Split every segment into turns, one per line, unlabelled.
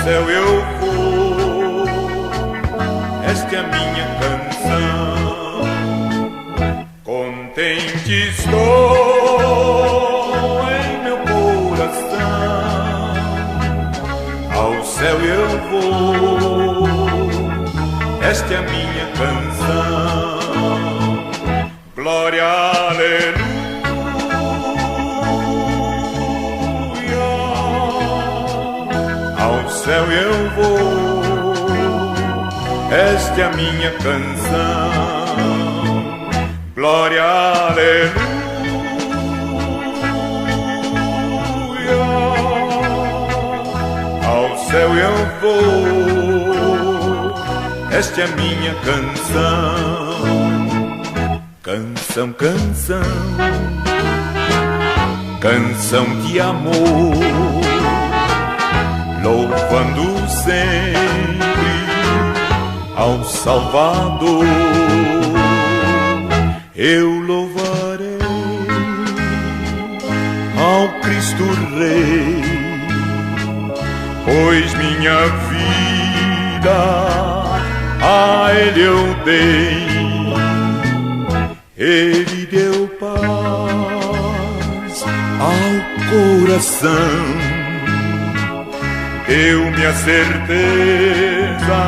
céu eu vou, esta é a minha canção. Contente estou em meu coração, ao céu eu vou, esta é a minha canção. Glória, aleluia, ao céu eu vou, esta é a minha canção. Glória, aleluia, ao céu eu vou, esta é a minha canção. Canção, canção, canção de amor, louvando sempre ao Salvador. Eu louvarei ao Cristo Rei, pois minha vida a Ele eu dei. Ele deu paz ao coração, deu-me a certeza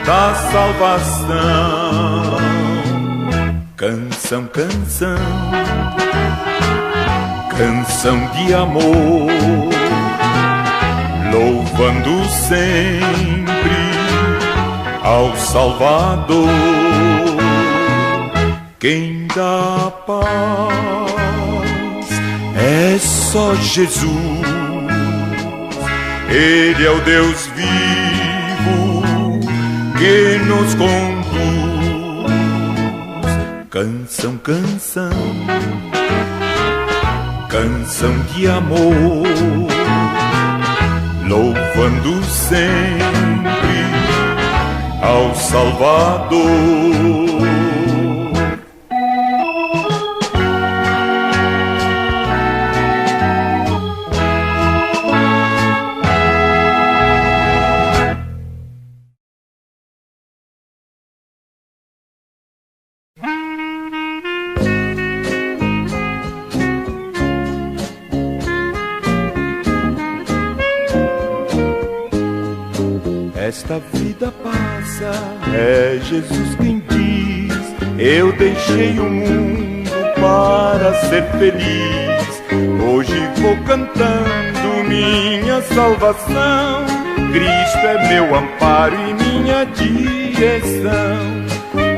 da salvação. Canção, canção, canção de amor, louvando sempre ao Salvador. Quem dá paz é só Jesus, Ele é o Deus vivo que nos conduz. Canção, canção, canção de amor, louvando sempre ao Salvador. Esta vida passa, é Jesus quem diz, eu deixei o mundo para ser feliz. Hoje vou cantando minha salvação, Cristo é meu amparo e minha direção.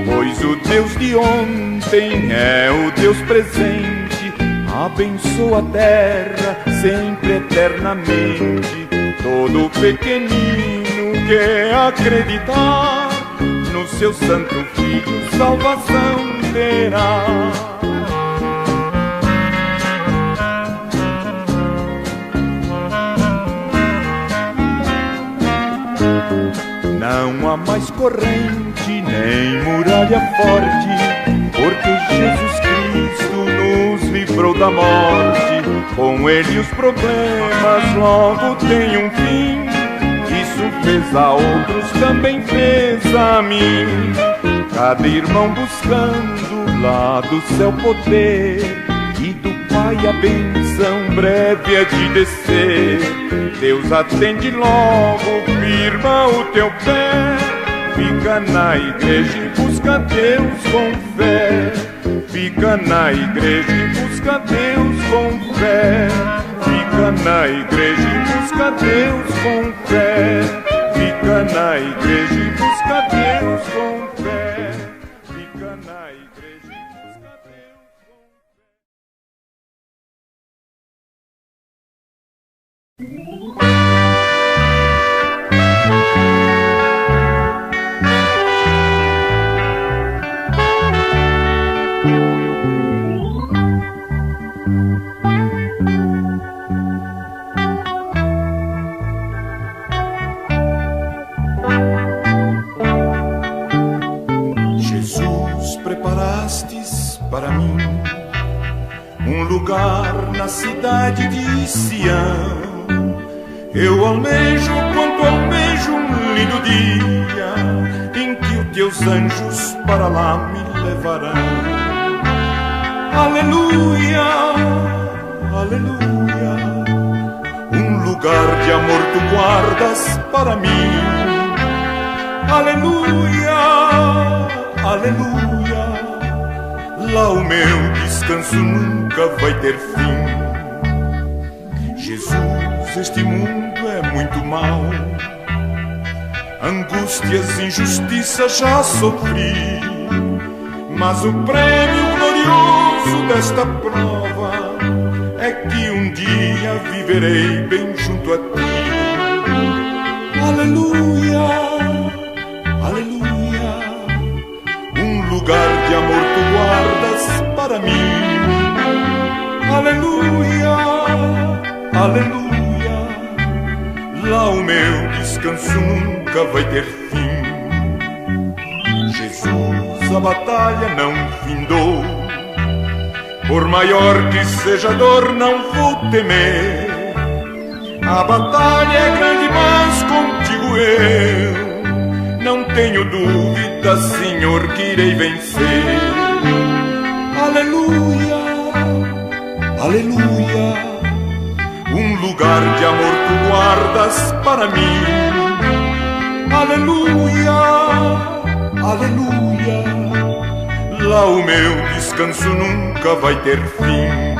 Pois o Deus de ontem é o Deus presente, abençoa a terra sempre eternamente. Todo pequenino que acreditar no seu santo filho, salvação terá. Não há mais corrente nem muralha forte, porque Jesus Cristo nos livrou da morte. Com Ele os problemas logo têm um fim, isso fez a outros, também fez a mim. Cada irmão buscando lá do céu poder, e do Pai a benção breve é de descer. Deus atende logo, firma o teu pé, fica na igreja e busca Deus com fé. Fica na igreja e busca Deus com fé. Fica na igreja e busca Deus com fé. Fica na igreja e busca Deus com fé. Fica na igreja e busca Deus com fé. Para mim, um lugar na cidade de Sião, eu almejo dia em que os teus anjos para lá me levarão. Aleluia, aleluia, um lugar de amor tu guardas para mim. Aleluia, aleluia, lá o meu descanso nunca vai ter fim. Jesus, este mundo é muito mau, angústias, injustiças já sofri, mas o prêmio glorioso desta prova é que um dia viverei bem junto a ti. Aleluia, aleluia, um lugar de amor tu guardas para mim. Aleluia, aleluia, lá o meu descanso nunca vai ter fim. Jesus, a batalha não findou, por maior que seja a dor não vou temer. A batalha é grande, mas contigo eu não tenho dúvida, Senhor, que irei vencer. Aleluia, aleluia, um lugar de amor tu guardas para mim. Aleluia, aleluia, lá o meu descanso nunca vai ter fim.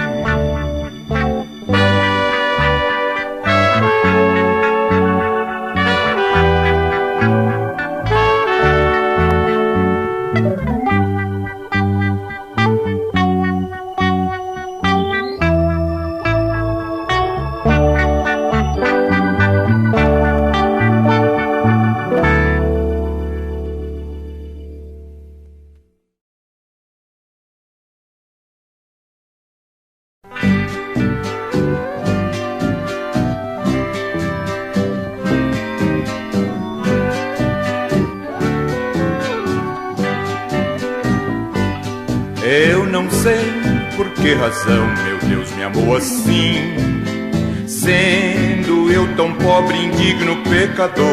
Eu não sei por que razão meu Deus me amou assim, sendo eu tão pobre, indigno, pecador.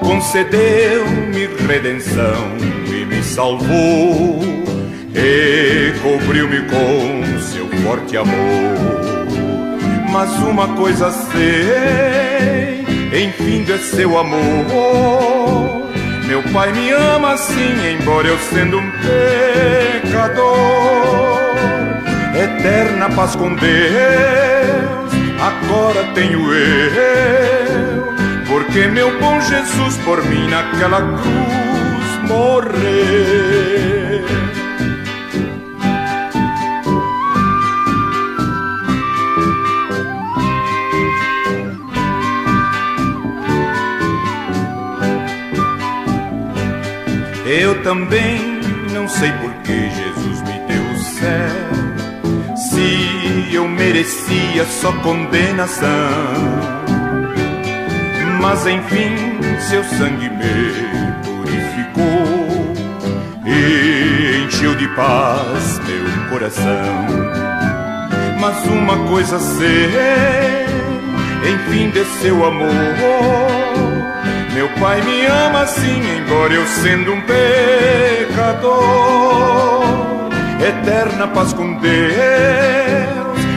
Concedeu-me redenção e me salvou, e cobriu-me com seu forte amor. Mas uma coisa sei, enfim, é seu amor. Meu Pai me ama assim, embora eu sendo um pecador. Eterna paz com Deus, agora tenho eu, porque meu bom Jesus por mim naquela cruz morreu. Eu também não sei por que Jesus me deu o céu, se eu merecia só condenação. Mas enfim, seu sangue me purificou e encheu de paz meu coração. Mas uma coisa sei, enfim, de seu amor. Meu Pai me ama assim, embora eu sendo um pecador. Eterna paz com Deus,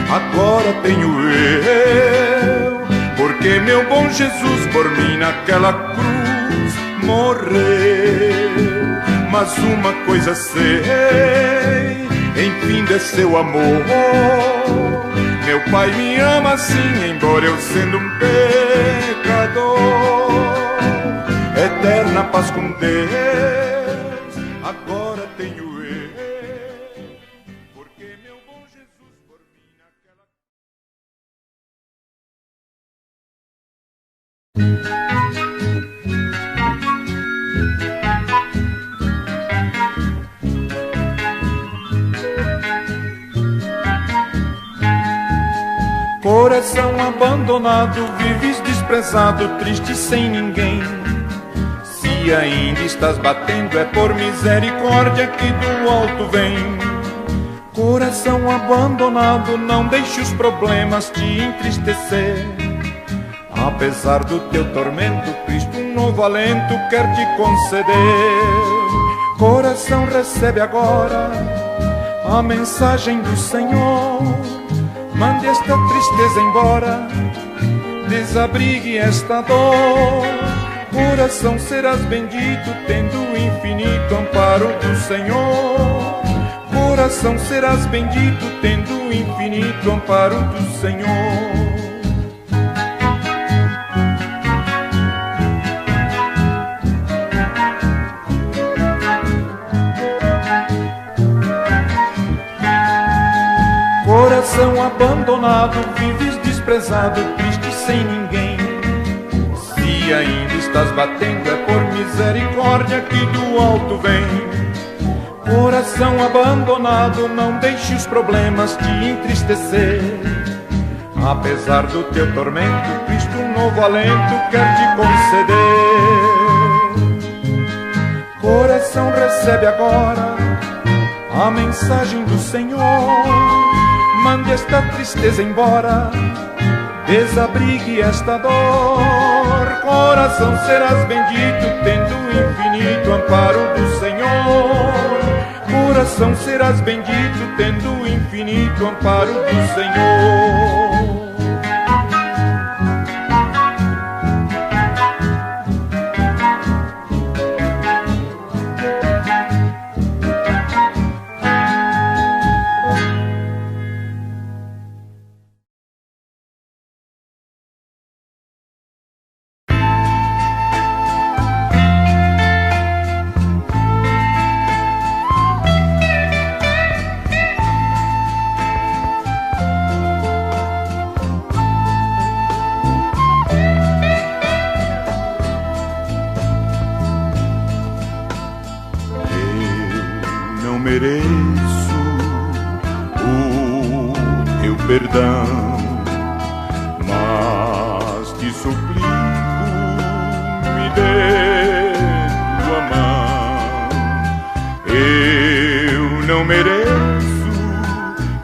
agora tenho eu, porque meu bom Jesus por mim naquela cruz morreu. Mas uma coisa sei, enfim, de seu amor. Meu Pai me ama assim, embora eu sendo um pecador. Eterna paz com Deus, agora tenho eu, porque meu bom Jesus por mim naquela... Coração abandonado, vives desprezado, triste sem ninguém. Se ainda estás batendo é por misericórdia que do alto vem. Coração abandonado, não deixe os problemas te entristecer. Apesar do teu tormento, Cristo um novo alento quer te conceder. Coração, recebe agora a mensagem do Senhor. Mande esta tristeza embora, desabrigue esta dor. Coração, serás bendito, tendo o infinito amparo do Senhor. Coração, serás bendito, tendo o infinito amparo do Senhor. Coração abandonado, vives desprezado, triste sem ninguém. Se ainda estás batendo, é por misericórdia que do alto vem. Coração abandonado, não deixe os problemas te entristecer. Apesar do teu tormento, Cristo um novo alento quer te conceder. Coração, recebe agora a mensagem do Senhor. Mande esta tristeza embora, desabrigue esta dor. Coração, serás bendito, tendo o infinito amparo do Senhor. Coração, serás bendito, tendo o infinito amparo do Senhor. Mereço o teu perdão, mas te suplico, me dê tua mão. Eu não mereço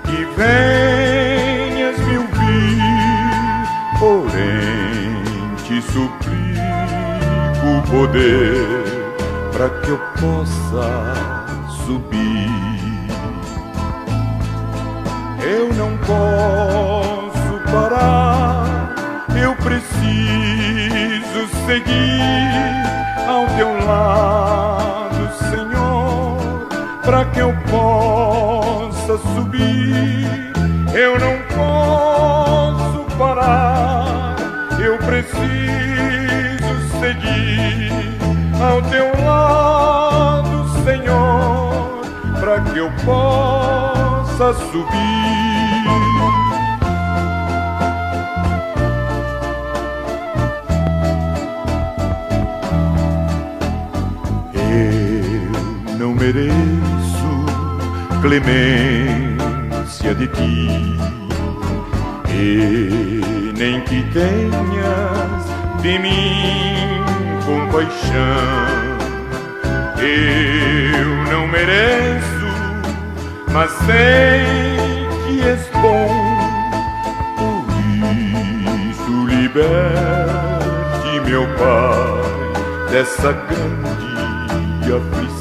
que venhas me ouvir, porém te suplico o poder para que eu possa subir. Eu não posso parar, eu preciso seguir ao teu lado, Senhor, para que eu possa subir. Eu não posso parar, eu preciso seguir ao teu lado, Senhor, para que eu possa subir. Eu não mereço clemência de ti, e nem que tenhas de mim compaixão. Eu não mereço, mas sei que és bom. Por isso liberte, meu Pai, dessa grande aflição.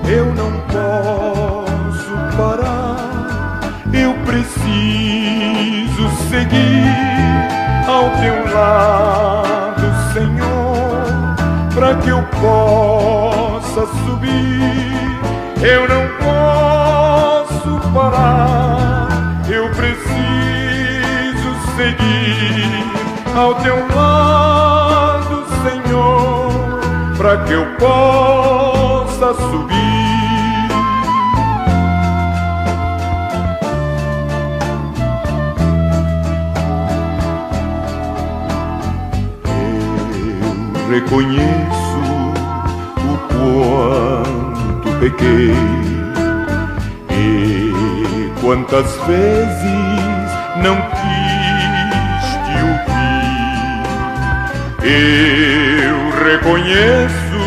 Eu não posso parar, eu preciso seguir ao teu lado, Senhor, para que eu possa subir. Eu não posso parar, eu preciso seguir ao teu lado, Senhor, para que eu possa subir. Eu reconheço o quanto pequei e quantas vezes não quis te ouvir. Eu reconheço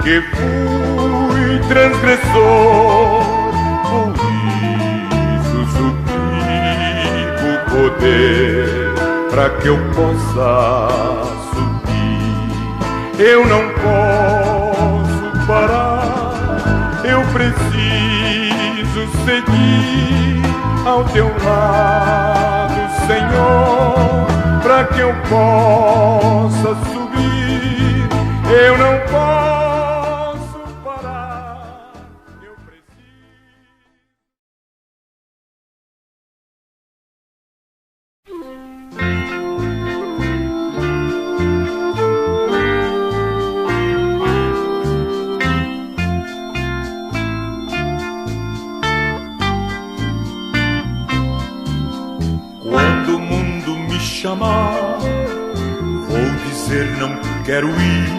que fui transgressor, por isso suplico o poder para que eu possa subir. Eu não posso parar, eu preciso seguir ao teu lado, Senhor, para que eu possa subir. Eu não posso parar, eu preciso. Quando o mundo me chamar, vou dizer não quero ir,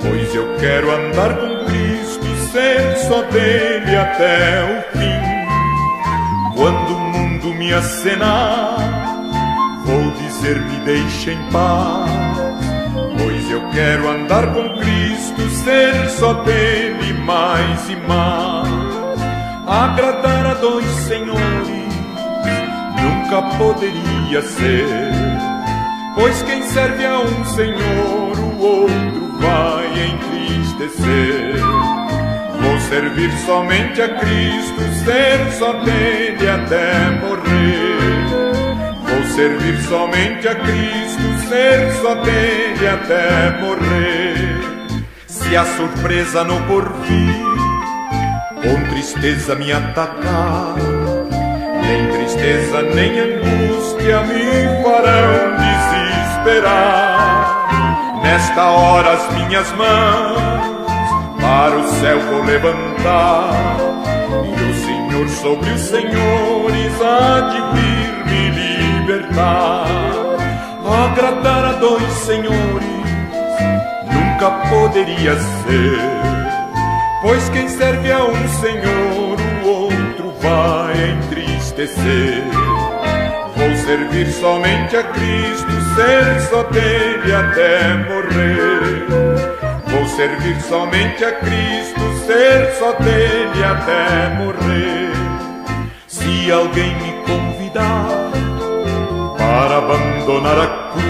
pois eu quero andar com Cristo, ser só dele até o fim. Quando o mundo me acenar, vou dizer me deixe em paz, pois eu quero andar com Cristo, ser só dele mais e mais. Agradar a dois senhores nunca poderia ser, pois quem serve a um senhor, o outro vai entristecer. Vou servir somente a Cristo, ser só dele até morrer. Vou servir somente a Cristo, ser só dele até morrer. Se a surpresa no porvir com tristeza me atacar, nem tristeza nem angústia me farão desesperar. Nesta hora as minhas mãos para o céu vou levantar, e o Senhor sobre os senhores há de vir me libertar. Agradar a dois senhores nunca poderia ser, pois quem serve a um senhor, o outro vai entristecer. Vou servir somente a Cristo, ser só dele até morrer. Vou servir somente a Cristo, ser só dele até morrer. Se alguém me convidar para abandonar a cruz,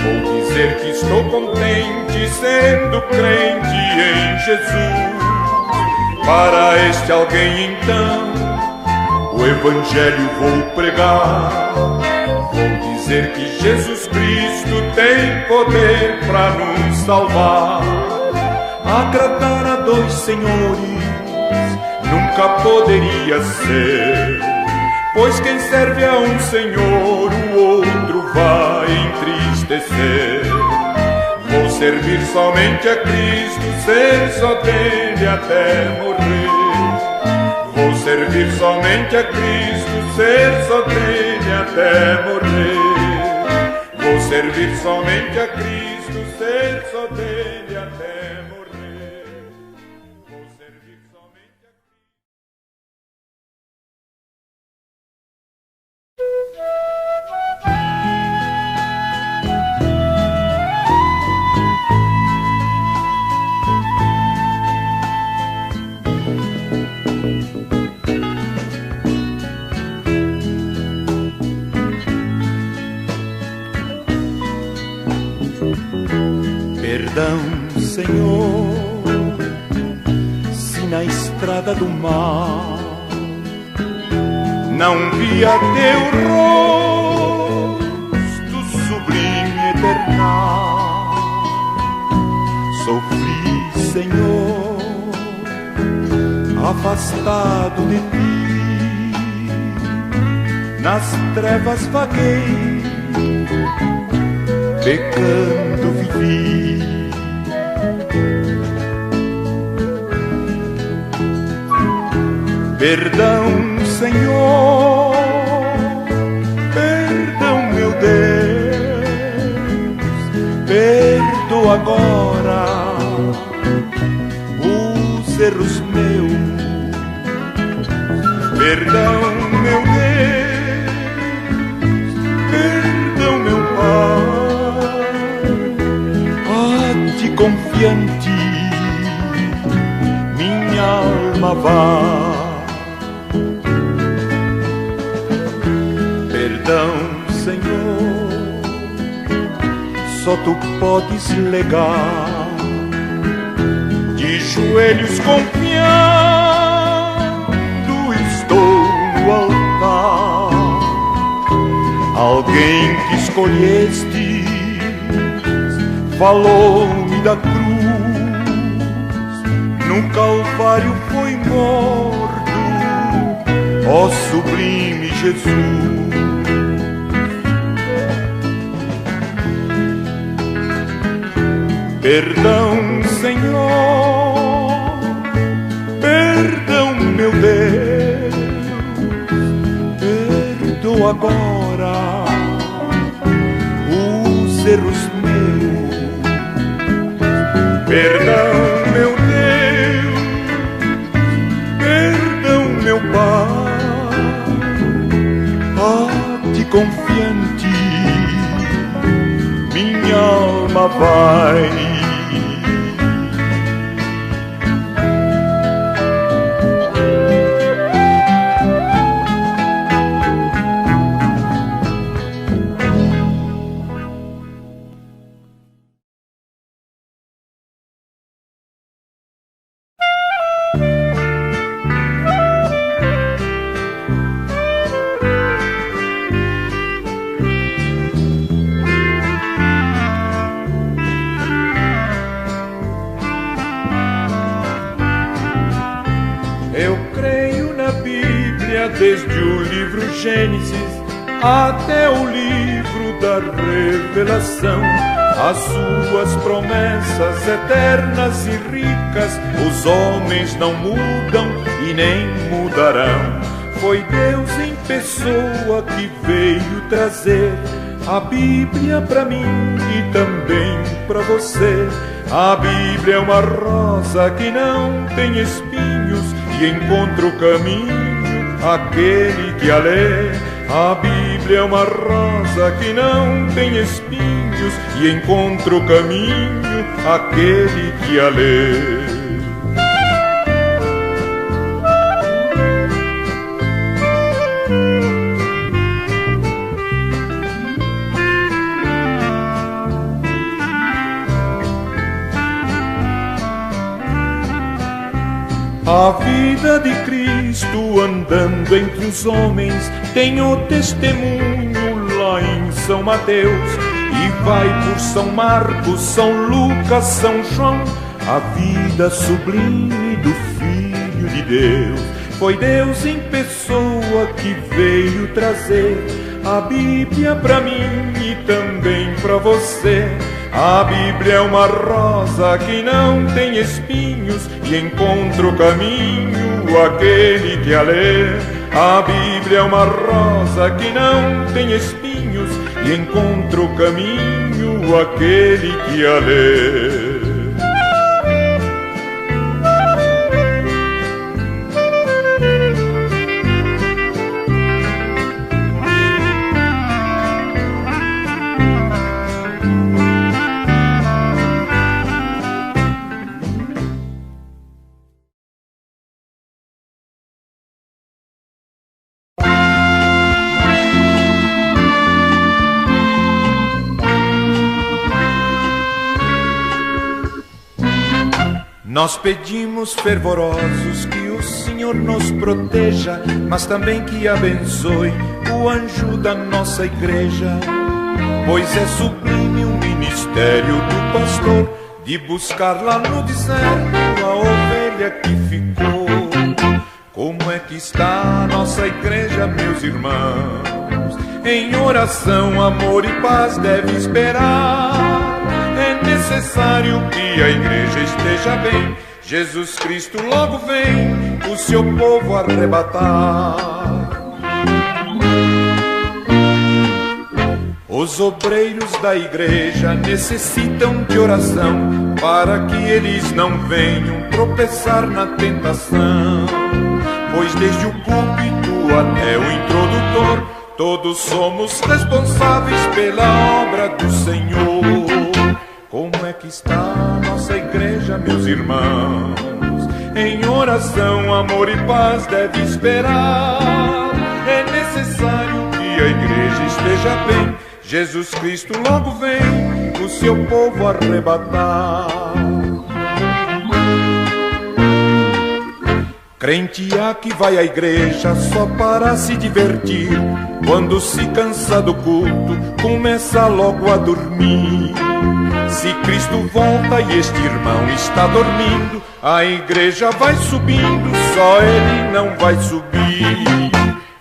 vou dizer que estou contente sendo crente em Jesus. Para este alguém então o Evangelho vou pregar, vou dizer que Jesus Cristo tem poder para nos salvar. Agradar a dois senhores nunca poderia ser, pois quem serve a um senhor, o outro vai entristecer. Vou servir somente a Cristo, ser só dele até morrer. Vou servir somente a Cristo, ser só dele até morrer. Vou servir somente a Cristo, ser só dele até morrer. Vou servir somente a Perdão, Senhor, se na estrada do mal não via teu rosto sublime e eternal. Sofri, Senhor, afastado de ti, nas trevas vaguei, pecando vivi. Perdão, Senhor, perdão, meu Deus, perdoa agora os erros meus. Perdão, meu Deus, perdão, meu Pai, a ti confiante minha alma vai. só tu podes legar. De joelhos confiando estou no altar. Alguém que escolheste falou-me da cruz. No Calvário foi morto, ó sublime Jesus. Perdão, Senhor, perdão, meu Deus, perdoa agora os erros meus. Perdão, meu Deus, perdão, meu Pai, a ti confiante minha alma vai. Desde o livro Gênesis até o livro da Revelação, as suas promessas eternas e ricas, os homens não mudam e nem mudarão. Foi Deus em pessoa que veio trazer a Bíblia pra mim e também pra você. A Bíblia é uma rosa que não tem espinhos e encontra o caminho aquele que a lê. A Bíblia é uma rosa que não tem espinhos e encontra o caminho aquele que a lê. A vida de Cristo andando entre os homens tem o testemunho lá em São Mateus e vai por São Marcos, São Lucas, São João, a vida sublime do Filho de Deus. Foi Deus em pessoa que veio trazer a Bíblia pra mim e também pra você. A Bíblia é uma rosa que não tem espinhos e encontra o caminho aquele que a lê. A Bíblia é uma rosa que não tem espinhos e encontra o caminho aquele que a lê. Nós pedimos fervorosos que o Senhor nos proteja, mas também que abençoe o anjo da nossa igreja. Pois é sublime o ministério do pastor de buscar lá no deserto a ovelha que ficou. Como é que está a nossa igreja, meus irmãos? Em oração, amor e paz deve esperar. É necessário que a igreja esteja bem. Jesus Cristo logo vem o seu povo arrebatar. Os obreiros da igreja necessitam de oração para que eles não venham tropeçar na tentação. Pois desde o púlpito até o introdutor, todos somos responsáveis pela obra do Senhor. Como é que está a nossa igreja, meus irmãos? Em oração, amor e paz deve esperar. É necessário que a igreja esteja bem. Jesus Cristo logo vem o seu povo arrebatar. Crente há que vai à igreja só para se divertir, quando se cansa do culto, começa logo a dormir. Se Cristo volta e este irmão está dormindo, a igreja vai subindo, só ele não vai subir.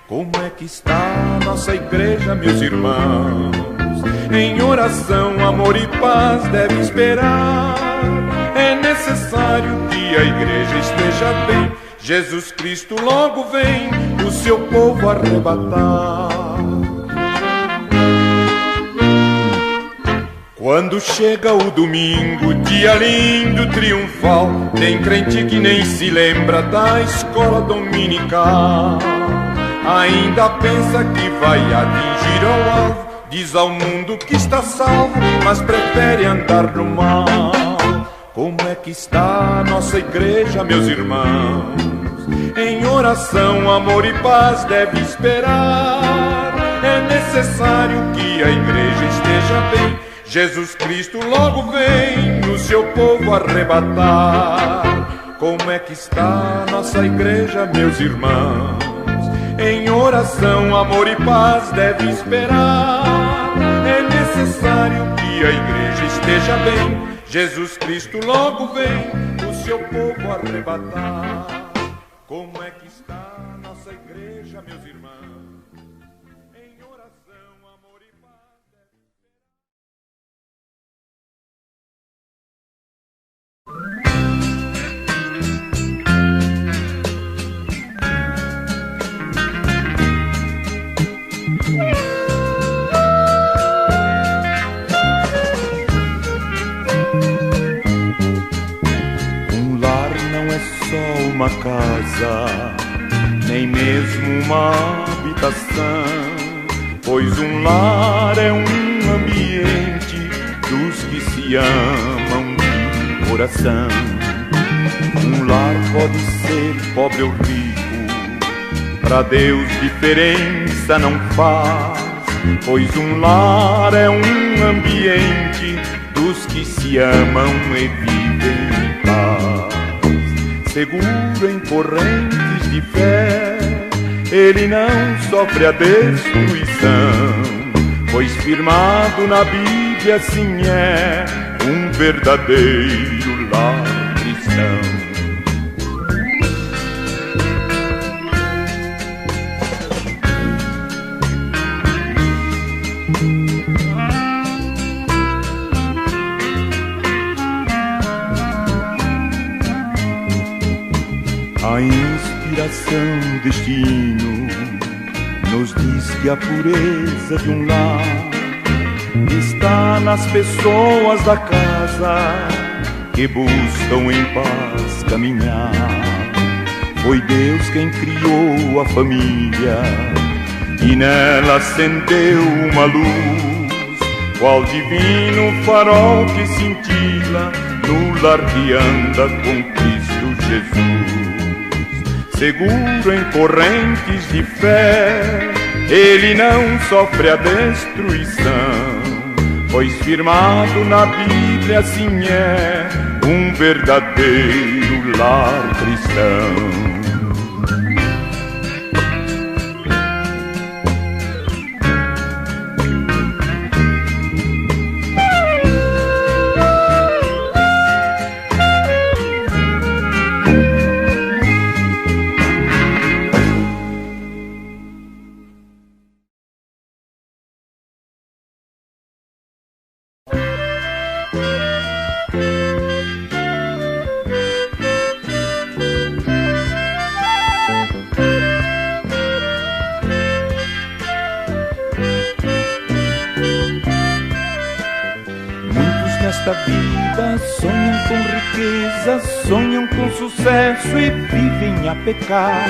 Como é que está a nossa igreja, meus irmãos? Em oração, amor e paz deve esperar. É necessário que a igreja esteja bem, Jesus Cristo logo vem o seu povo arrebatar. Quando chega o domingo, dia lindo, triunfal, tem crente que nem se lembra da escola dominical. Ainda pensa que vai atingir ao alvo, diz ao mundo que está salvo, mas prefere andar no mal. Como é que está a nossa igreja, meus irmãos? Em oração, amor e paz deve esperar. É necessário que a igreja esteja bem, Jesus Cristo logo vem o seu povo arrebatar. Como é que está a nossa igreja, meus irmãos? Em oração, amor e paz deve esperar. É necessário que a igreja esteja bem, Jesus Cristo logo vem o seu povo arrebatar. Como é que está a nossa igreja, meus irmãos? Em oração, amor e paz deve uma casa, nem mesmo uma habitação, pois um lar é um ambiente dos que se amam de coração. Um lar pode ser pobre ou rico, pra Deus diferença não faz, pois um lar é um ambiente dos que se amam e vivem em paz. Seguro em correntes de fé, ele não sofre a destruição, pois firmado na Bíblia assim é um verdadeiro lar cristão. A inspiração deste hino nos diz que a pureza de um lar está nas pessoas da casa que buscam em paz caminhar. Foi Deus quem criou a família e nela acendeu uma luz, qual divino farol que cintila no lar que anda com Cristo Jesus. Seguro em correntes de fé, ele não sofre a destruição, pois firmado na Bíblia assim é um verdadeiro lar cristão. Nesta vida sonham com riqueza, sonham com sucesso e vivem a pecar.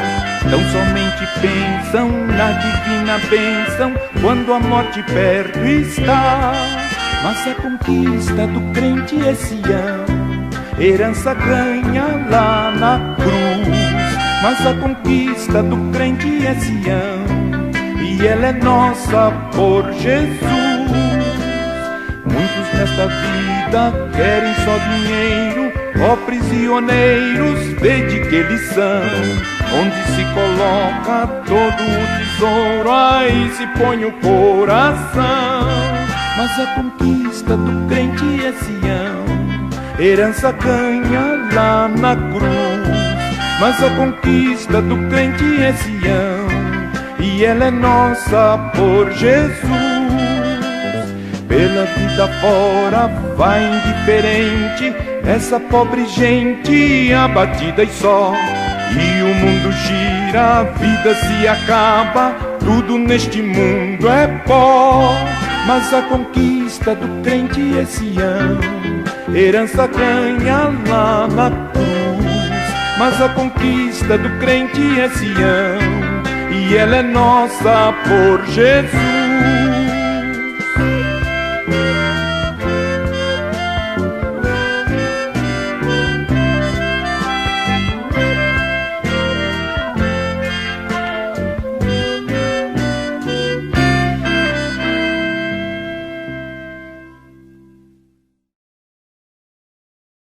Tão somente pensam na divina bênção quando a morte perto está. Mas a conquista do crente é Sião, herança ganha lá na cruz. Mas a conquista do crente é Sião, e ela é nossa por Jesus. Muitos nesta vida querem só dinheiro. Ó prisioneiros, vede que eles são, onde se coloca todo o tesouro, aí se põe o coração. Mas a conquista do crente é Sião, herança ganha lá na cruz. Mas a conquista do crente é Sião, e ela é nossa por Jesus. Pela vida fora vai indiferente essa pobre gente abatida e só. E o mundo gira, a vida se acaba, tudo neste mundo é pó. Mas a conquista do crente é Sião, herança ganha lá na cruz. Mas a conquista do crente é Sião, e ela é nossa por Jesus.